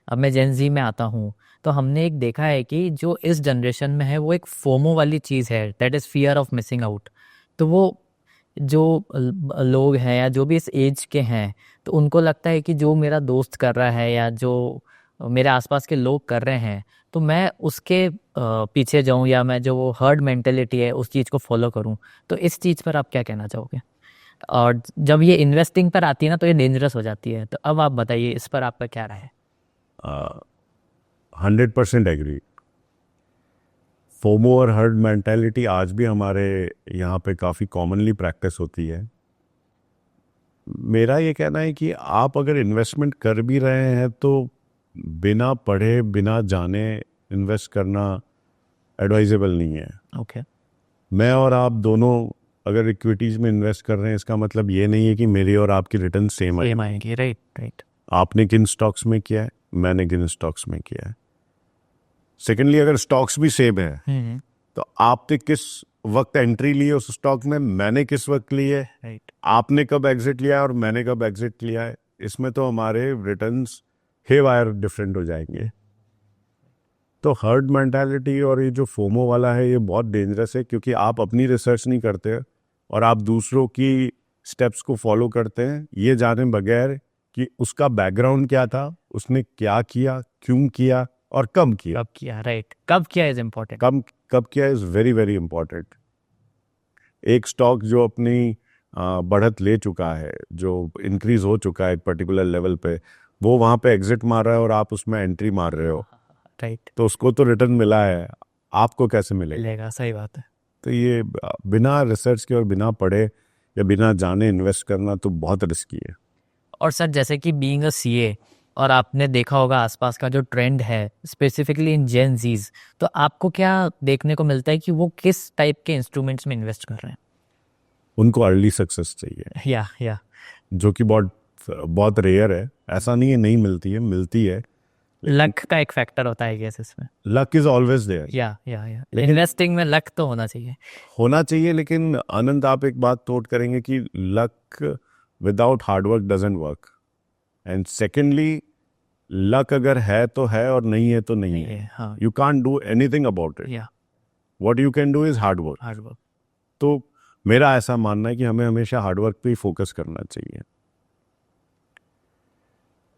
अब मैं जेन जी में आता हूँ, तो हमने एक देखा है कि जो इस जनरेशन में है वो एक फोमो वाली चीज़ है, that is fear of missing out. तो वो जो लोग हैं या जो भी इस एज के हैं, तो उनको लगता है कि जो मेरा दोस्त कर रहा है या जो मेरे आसपास के लोग कर रहे हैं, तो मैं उसके पीछे जाऊं या मैं जो वो हर्ड मेंटेलिटी है उस चीज़ को फॉलो करूं। तो इस चीज़ पर आप क्या कहना चाहोगे? और जब ये इन्वेस्टिंग पर आती है ना, तो ये डेंजरस हो जाती है। तो अब आप बताइए इस पर आपका क्या राय है? 100% एग्री। फोमो और हर्ड मेंटालिटी आज भी हमारे यहाँ पे काफ़ी कॉमनली प्रैक्टिस होती है। मेरा ये कहना है कि आप अगर इन्वेस्टमेंट कर भी रहे हैं तो बिना पढ़े बिना जाने इन्वेस्ट करना एडवाइजेबल नहीं है। ओके। मैं और आप दोनों अगर इक्विटीज़ में इन्वेस्ट कर रहे हैं, इसका मतलब ये नहीं है कि मेरी और आपकी रिटर्न सेम सेम आएगी। आएंगे, राइट राइट। आपने किन स्टॉक्स में किया है, मैंने किन स्टॉक्स में किया है। सेकेंडली, अगर स्टॉक्स भी सेम है हम्म। तो आपने किस वक्त एंट्री ली है उस स्टॉक में, मैंने किस वक्त ली है, राइट। आपने कब एग्जिट लिया है और मैंने कब एग्जिट लिया है, इसमें तो हमारे रिटर्न्स हे वायर डिफरेंट हो जाएंगे। तो हर्ड मेंटालिटी और ये जो फोमो वाला है ये बहुत डेंजरस है, क्योंकि आप अपनी रिसर्च नहीं करते और आप दूसरों की स्टेप्स को फॉलो करते हैं ये जाने बगैर कि उसका बैकग्राउंड क्या था, उसने क्या किया, क्यों किया और कब किया। कब किया, राइट, कब किया इज इम्पोर्टेंट। कब कब किया इज वेरी वेरी इंपॉर्टेंट। एक स्टॉक जो अपनी बढ़त ले चुका है, जो इंक्रीज हो चुका है एक पर्टिकुलर लेवल पे, वो वहां पे एग्जिट मार रहा है और आप उसमें एंट्री मार रहे हो, राइट। तो उसको तो रिटर्न मिला है, आपको कैसे मिलेगा। मिलेगा, सही बात है। तो ये बिना रिसर्च के और बिना पढ़े या बिना जाने इन्वेस्ट करना तो बहुत रिस्की है। और सर, जैसे कि बीइंग अ सीए, और आपने देखा होगा आसपास का जो ट्रेंड है स्पेसिफिकली इन जेन जीज, तो आपको क्या देखने को मिलता है कि वो किस टाइप के इंस्ट्रूमेंट्स में इन्वेस्ट कर रहे उनको अर्ली सक्सेस चाहिए, हैं? या जो कि बहुत बहुत रेयर है। ऐसा नहीं है नहीं मिलती है, मिलती है, लेकिन लक का एक फैक्टर होता है गैस इसमें। Luck is always there. या लेकिन इन्वेस्टिंग में लक तो होना चाहिए। होना चाहिए, लेकिन आनंद आप एक बात नोट करेंगे कि luck without hard work doesn't work. And secondly, luck अगर है तो है और नहीं है तो नहीं नहीं है। है, हाँ। You can't do anything about it. या what you can do is hard work. Hard work. तो मेरा ऐसा मानना है कि हमें हमेशा हार्ड वर्क पे ही फोकस करना चाहिए।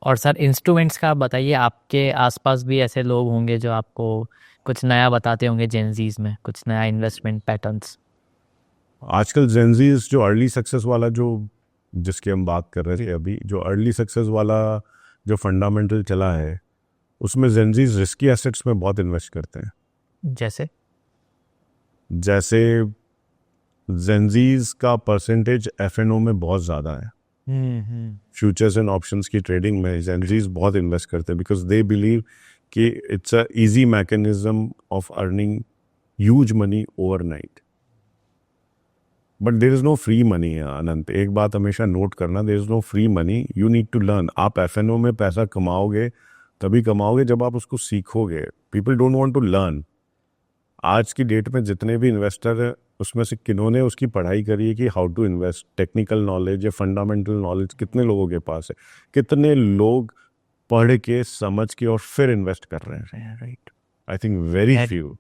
और सर, इंस्ट्रूमेंट्स का आप बताइए, आपके आसपास भी ऐसे लोग होंगे जो आपको कुछ नया बताते होंगे जेनजीज में, कुछ नया इन्वेस्टमेंट पैटर्न्स। आजकल जेंजीज जो अर्ली सक्सेस वाला जो जिसकी हम बात कर रहे थे अभी, जो अर्ली सक्सेस वाला जो फंडामेंटल चला है, उसमें जेंजीज रिस्की एसेट्स में बहुत इन्वेस्ट करते हैं। जैसे? जैसे जेंजीज का परसेंटेज एफएनओ में बहुत ज़्यादा है। हम्म। फ्यूचर्स एंड ऑप्शंस की ट्रेडिंग में जेंजीज बहुत इन्वेस्ट करते हैं, बिकॉज दे बिलीव कि it's a easy mechanism of earning huge money overnight. But there is no free money है अनंत, एक बात हमेशा नोट करना, there is no free money, you need to learn. आप एफएनओ में पैसा कमाओगे तभी कमाओगे जब आप उसको सीखोगे। People don't want to learn. आज की डेट में जितने भी इन्वेस्टर हैं उसमें से किन्होंने उसकी पढ़ाई करी है कि how to invest, technical knowledge या फंडामेंटल नॉलेज कितने लोगों के पास है? कितने लोग पढ़ के समझ के और फिर इन्वेस्ट कर रहे हैं? Right. I think very few.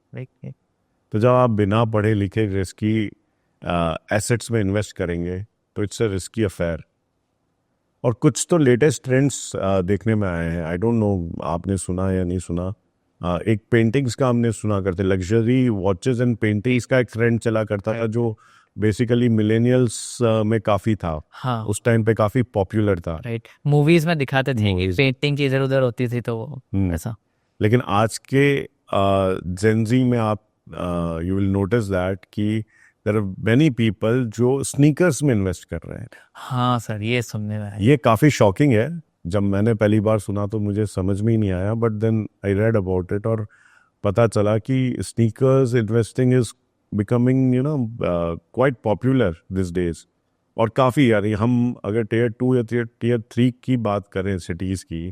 तो जब आप बिना पढ़े लिखे रिस्की एसेट्स में इन्वेस्ट करेंगे तो इट्स अ रिस्की अफेयर। और कुछ तो लेटेस्ट ट्रेंड्स देखने में आए हैं, आई डोंट नो आपने सुना या नहीं सुना। एक पेंटिंग्स का हमने सुना करते, लग्जरी वॉचेस एंड पेंटिंग्स का एक ट्रेंड चला करता था, जो बेसिकली मिलेनियल्स में काफ़ी था। हाँ। उस टाइम पे काफ़ी पॉपुलर था। राइट, मूवीज में दिखाते थे कि Movies। पेंटिंग की इधर उधर होती थी, तो वो हम्म। ऐसा। लेकिन आज के जेंजी में आप यू विल नोटिस दैट कि देयर आर मेनी पीपल जो स्नीकर्स में इन्वेस्ट कर रहे हैं। हाँ सर, ये सुनने में आया। ये काफ़ी शॉकिंग है। जब मैंने पहली बार सुना तो मुझे समझ में ही नहीं आया, but then I read about it और पता चला कि sneakers investing is becoming quite popular this days. और काफ़ी, यानी हम अगर टीयर 2 या टीयर 3 की बात करें सिटीज़ की,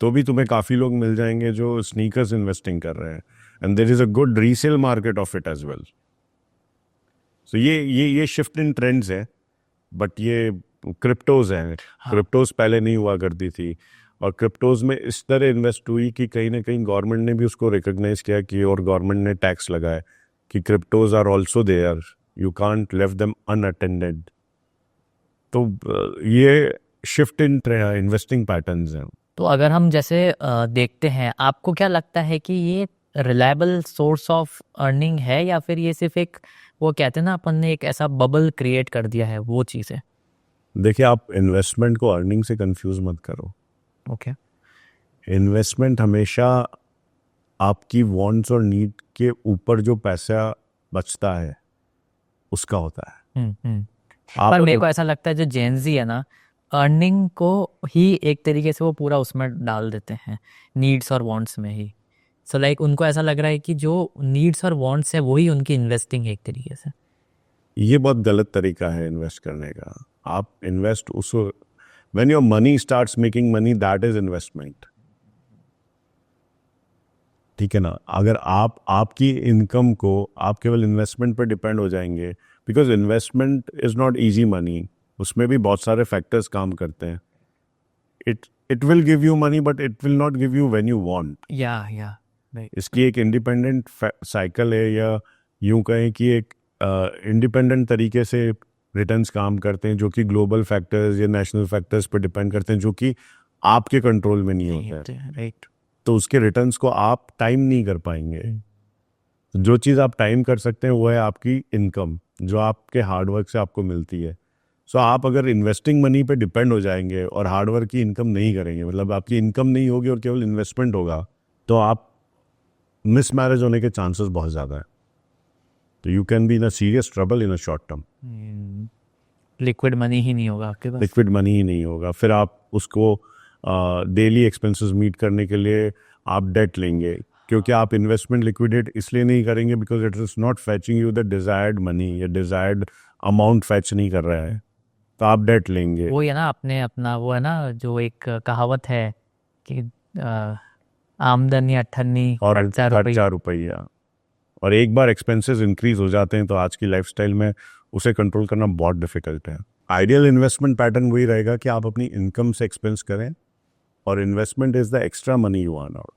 तो भी तुम्हें काफ़ी लोग मिल जाएंगे जो स्नीकर्स इन्वेस्टिंग कर रहे हैं। And there is a good resale market of it as well. So ये शिफ्ट इन ट्रेंड्स है। बट ये क्रिप्टोज हैं। हाँ। क्रिप्टोज पहले नहीं हुआ करती थी। और क्रिप्टोज में इस तरह इन्वेस्ट हुई कि कहीं ना कहीं गवर्नमेंट ने भी उसको रिकॉग्नाइज किया कि, और गवर्नमेंट ने टैक्स लगाया कि cryptos are also there, you can't leave them unattended. तो ये शिफ्ट इन इन्वेस्टिंग पैटर्न्स हैं। तो अगर हम जैसे देखते हैं, आपको क्या लगता है कि ये रिलायबल सोर्स ऑफ अर्निंग है, या फिर ये सिर्फ एक, वो कहते हैं ना, अपन ने एक ऐसा बबल क्रिएट कर दिया है, वो चीज़ है? देखिए, आप इन्वेस्टमेंट को अर्निंग से कंफ्यूज मत करो। ओके। इन्वेस्टमेंट हमेशा आपकी वांट्स और नीड के ऊपर जो पैसा बचता है उसका होता है। आप पर मेरे को ऐसा लगता है जो जेनजी है ना, अर्निंग को ही एक तरीके से वो पूरा उसमें डाल देते हैं, नीड्स और वांट्स में ही। सो लाइक उनको ऐसा लग रहा है कि जो नीड्स और वांट्स है वही उनकी इन्वेस्टिंग है एक तरीके से। ये बहुत गलत तरीका है इन्वेस्ट करने का। आप इन्वेस्ट उस, when your money starts making money, that is investment. ठीक है ना? अगर आपकी इनकम को आप केवल इन्वेस्टमेंट पर डिपेंड हो जाएंगे, because investment is not easy money, उसमें भी बहुत सारे फैक्टर्स काम करते हैं। It will give you money but it will not give you when you want. या राइट। इसकी एक इंडिपेंडेंट साइकिल है, या यूं कहें कि एक इंडिपेंडेंट तरीके से रिटर्न्स काम करते हैं, जो कि ग्लोबल फैक्टर्स या नेशनल फैक्टर्स पर डिपेंड करते हैं, जो कि आपके कंट्रोल में नहीं होते हैं। राइट। तो उसके रिटर्न्स को आप टाइम नहीं कर पाएंगे। जो चीज़ आप टाइम कर सकते हैं वो है आपकी इनकम, जो आपके हार्डवर्क से आपको मिलती है। सो आप अगर इन्वेस्टिंग मनी पे डिपेंड हो जाएंगे और हार्डवर्क की इनकम नहीं करेंगे, मतलब आपकी इनकम नहीं होगी और केवल इन्वेस्टमेंट होगा, तो आप मिसमैरेज होने के चांसेस बहुत ज़्यादा है। तो you can be in a serious trouble in a short term. Liquid money ही नहीं होगा आपके पास। लिक्विड मनी ही नहीं होगा, फिर आप उसको डेली एक्सपेंसेस मीट करने के लिए आप डेट लेंगे, क्योंकि आप इन्वेस्टमेंट लिक्विडेट इसलिए नहीं करेंगे because it is not फैचिंग you the desired money, या डिजायर्ड अमाउंट फैच नहीं कर रहा है, तो आप डेट लेंगे। वो है ना, आपने अपना वो है ना, जो एक कहावत है कि आमदन या अठन्नी और खर्चा रुपया। और एक बार एक्सपेंसेस इंक्रीज हो जाते हैं तो आज की लाइफस्टाइल में उसे कंट्रोल करना बहुत डिफिकल्ट है। आइडियल इन्वेस्टमेंट पैटर्न वही रहेगा कि आप अपनी इनकम से एक्सपेंस करें, और investment is the extra money you earn out.